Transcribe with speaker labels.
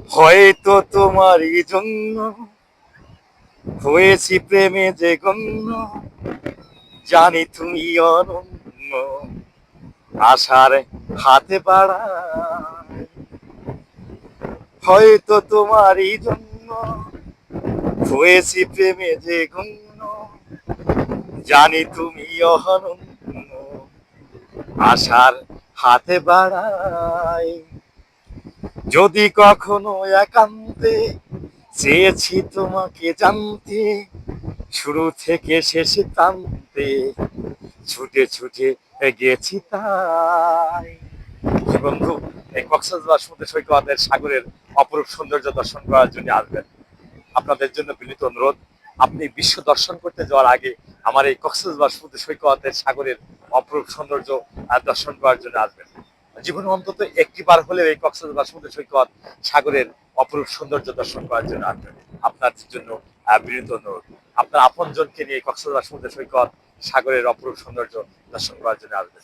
Speaker 1: হয়তো তোমারই জন্য হয়েছি প্রেমে যে গণ্য, জানি তুমি অনন্য, আশার হাতে বাড়ায়। হয়তো তোমারই জন্য হয়েছি প্রেমে যে গণ্য, জানি তুমি অনন্য, আশার হাতে বাড়ায়। যদি কখনো একান্তে চেয়েছি তোমাকে জানতে, শুরু থেকে শেষে প্রান্তে ছুটে ছুটে গেছি তাই। বন্ধু, এই কক্সবাজার সমুদ্র সৈকতের সাগরের অপরূপ সৌন্দর্য দর্শন করার জন্য আসবেন। আপনাদের জন্য বিনীত অনুরোধ, আপনি বিশ্ব দর্শন করতে যাওয়ার আগে আমার এই কক্সবাজার সমুদ্র সৈকতের সাগরের অপরূপ সৌন্দর্য দর্শন করার জন্য আসবেন। জীবনে অন্তত একটি বার হলেও এই কক্সবাজার সমুদ্র সৈকত সাগরের অপরূপ সৌন্দর্য দর্শন করার জন্য আসবেন। আপনার জন্য বিনীত অনুরোধ, আপনার আপনজনকে নিয়ে কক্সবাজার সমুদ্র সৈকত সাগরের অপরূপ সৌন্দর্য দর্শন করার জন্য আসবেন।